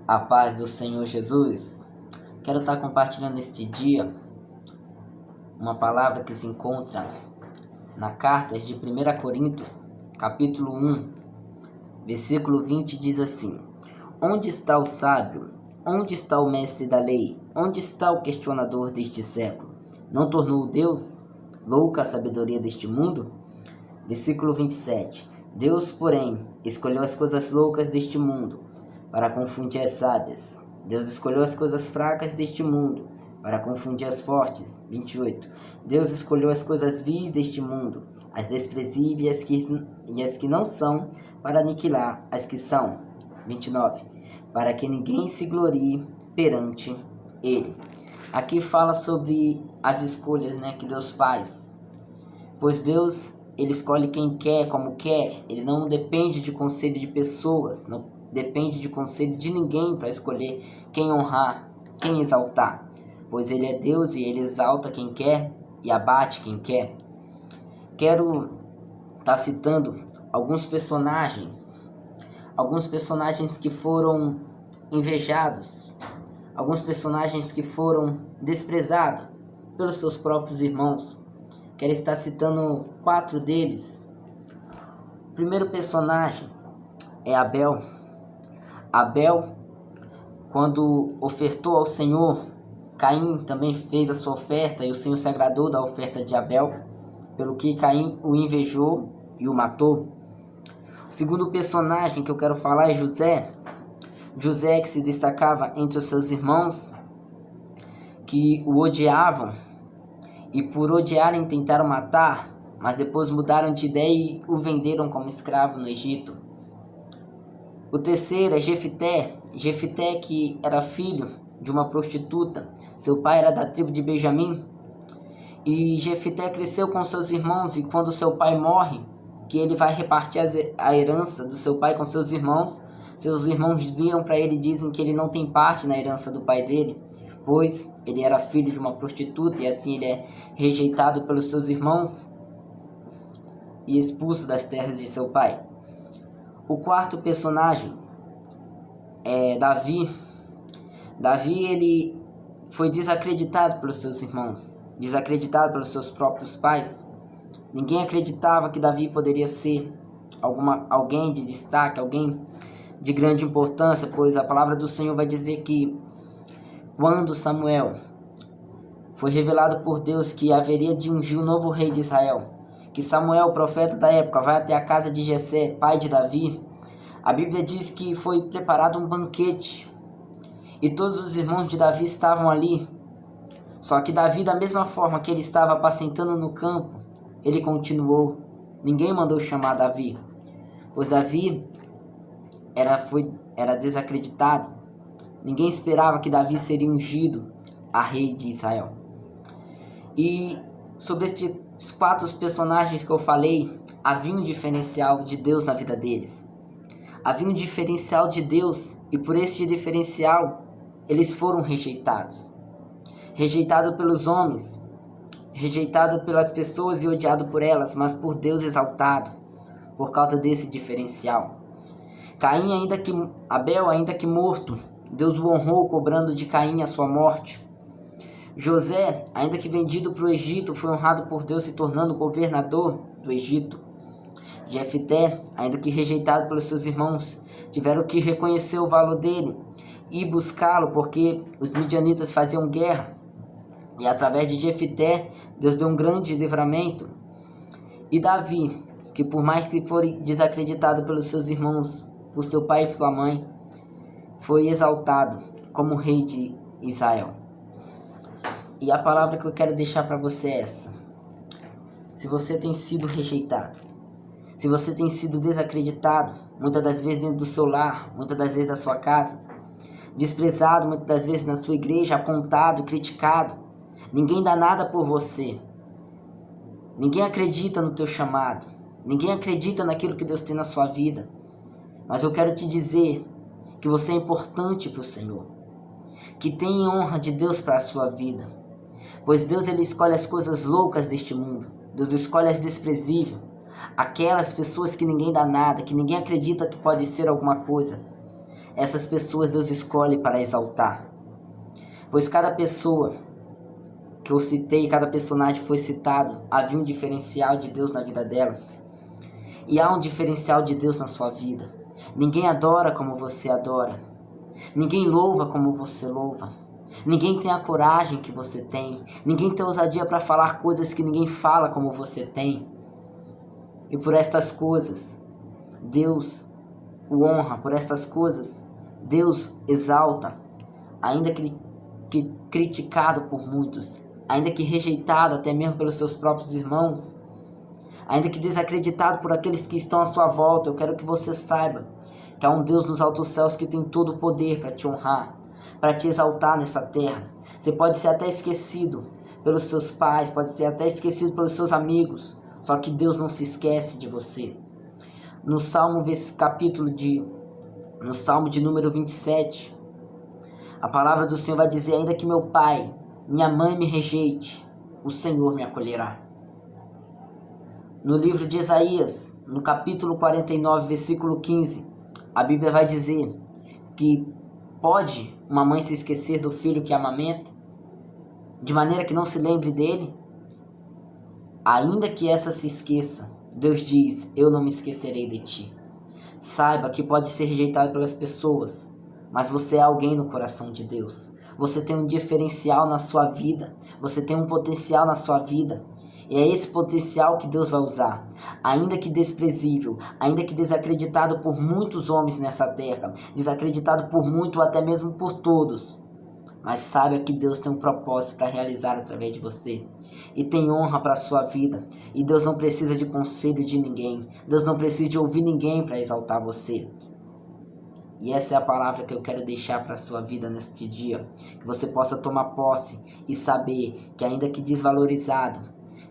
A paz do Senhor Jesus. Quero estar compartilhando neste dia uma palavra que se encontra na carta de 1 Coríntios, capítulo 1, versículo 20, diz assim: Onde está o sábio? Onde está o mestre da lei? Onde está o questionador deste século? Não tornou Deus louca a sabedoria deste mundo? Versículo 27. Deus, porém, escolheu as coisas loucas deste mundo para confundir as sábias. Deus escolheu as coisas fracas deste mundo para confundir as fortes. 28. Deus escolheu as coisas vis deste mundo, as desprezíveis e as que não são, para aniquilar as que são. 29. Para que ninguém se glorie perante Ele. Aqui fala sobre as escolhas, que Deus faz. Pois Deus, Ele escolhe quem quer, como quer. Ele não depende de conselho de pessoas, não depende de conselho de ninguém para escolher quem honrar, quem exaltar. Pois Ele é Deus e Ele exalta quem quer e abate quem quer. Quero estar citando alguns personagens que foram invejados, alguns personagens que foram desprezados pelos seus próprios irmãos. Quero estar citando 4 deles. O primeiro personagem é Abel. Abel, quando ofertou ao Senhor, Caim também fez a sua oferta e o Senhor se agradou da oferta de Abel, pelo que Caim o invejou e o matou. O segundo personagem que eu quero falar é José. José, que se destacava entre os seus irmãos, que o odiavam e por odiarem tentaram matar, mas depois mudaram de ideia e o venderam como escravo no Egito. O terceiro é Jefité. Jefité, que era filho de uma prostituta. Seu pai era da tribo de Benjamim. E Jefité cresceu com seus irmãos, e quando seu pai morre, que ele vai repartir a herança do seu pai com seus irmãos viram para ele e dizem que ele não tem parte na herança do pai dele, pois ele era filho de uma prostituta, e assim ele é rejeitado pelos seus irmãos e expulso das terras de seu pai. O quarto personagem é Davi. Davi, ele foi desacreditado pelos seus irmãos, desacreditado pelos seus próprios pais. Ninguém acreditava que Davi poderia ser alguém de destaque, alguém de grande importância, pois a palavra do Senhor vai dizer que quando Samuel foi revelado por Deus que haveria de ungir um novo rei de Israel, que Samuel, o profeta da época, vai até a casa de Jessé, pai de Davi, a Bíblia diz que foi preparado um banquete e todos os irmãos de Davi estavam ali. Só que Davi, da mesma forma que ele estava apacentando no campo, ele continuou. Ninguém mandou chamar Davi, pois Davi era desacreditado. Ninguém esperava que Davi seria ungido a rei de Israel. E sobre estes 4 personagens que eu falei, havia um diferencial de Deus na vida deles. Havia um diferencial de Deus, e por esse diferencial eles foram rejeitados. Rejeitado pelos homens, rejeitado pelas pessoas e odiado por elas, mas por Deus exaltado, por causa desse diferencial. Abel, ainda que morto, Deus o honrou, cobrando de Caim a sua morte. José, ainda que vendido para o Egito, foi honrado por Deus, se tornando governador do Egito. Jefité, ainda que rejeitado pelos seus irmãos, tiveram que reconhecer o valor dele e buscá-lo, porque os midianitas faziam guerra. E através de Jefité, Deus deu um grande livramento. E Davi, que por mais que for desacreditado pelos seus irmãos, por seu pai e sua mãe, foi exaltado como rei de Israel. E a palavra que eu quero deixar para você é essa: se você tem sido rejeitado, se você tem sido desacreditado, muitas das vezes dentro do seu lar, muitas das vezes da sua casa, desprezado muitas das vezes na sua igreja, apontado, criticado, ninguém dá nada por você, ninguém acredita no teu chamado, ninguém acredita naquilo que Deus tem na sua vida, mas eu quero te dizer que você é importante para o Senhor, que tem honra de Deus para a sua vida, pois Deus, ele escolhe as coisas loucas deste mundo, Deus escolhe as desprezíveis, aquelas pessoas que ninguém dá nada, que ninguém acredita que pode ser alguma coisa. essas pessoas Deus escolhe para exaltar. Pois cada pessoa que eu citei, cada personagem foi citado, havia um diferencial de Deus na vida delas. E há um diferencial de Deus na sua vida. Ninguém adora como você adora. Ninguém louva como você louva. Ninguém tem a coragem que você tem. Ninguém tem ousadia para falar coisas que ninguém fala como você tem. E por estas coisas, Deus o honra. Por estas coisas, Deus exalta. Ainda que criticado por muitos, ainda que rejeitado até mesmo pelos seus próprios irmãos, ainda que desacreditado por aqueles que estão à sua volta, eu quero que você saiba que há um Deus nos altos céus que tem todo o poder para te honrar, para te exaltar nessa terra. Você pode ser até esquecido pelos seus pais, pode ser até esquecido pelos seus amigos, só que Deus não se esquece de você. No Salmo de número 27, a palavra do Senhor vai dizer: ainda que meu pai, minha mãe me rejeite, o Senhor me acolherá. No livro de Isaías, no capítulo 49, versículo 15, a Bíblia vai dizer que pode uma mãe se esquecer do filho que amamenta, de maneira que não se lembre dele? Ainda que essa se esqueça, Deus diz: eu não me esquecerei de ti. Saiba que pode ser rejeitado pelas pessoas, mas você é alguém no coração de Deus. Você tem um diferencial na sua vida. Você tem um potencial na sua vida. E é esse potencial que Deus vai usar. Ainda que desprezível, ainda que desacreditado por muitos homens nessa terra, desacreditado por muito, ou até mesmo por todos. Mas saiba que Deus tem um propósito para realizar através de você. E tem honra para a sua vida. E Deus não precisa de conselho de ninguém. Deus não precisa de ouvir ninguém para exaltar você. E essa é a palavra que eu quero deixar para a sua vida neste dia. Que você possa tomar posse e saber que ainda que desvalorizado,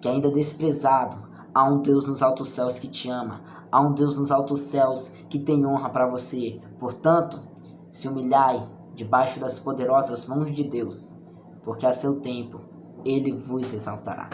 que ainda desprezado, há um Deus nos altos céus que te ama. Há um Deus nos altos céus que tem honra para você. Portanto, se humilhai debaixo das poderosas mãos de Deus, porque a seu tempo Ele vos exaltará.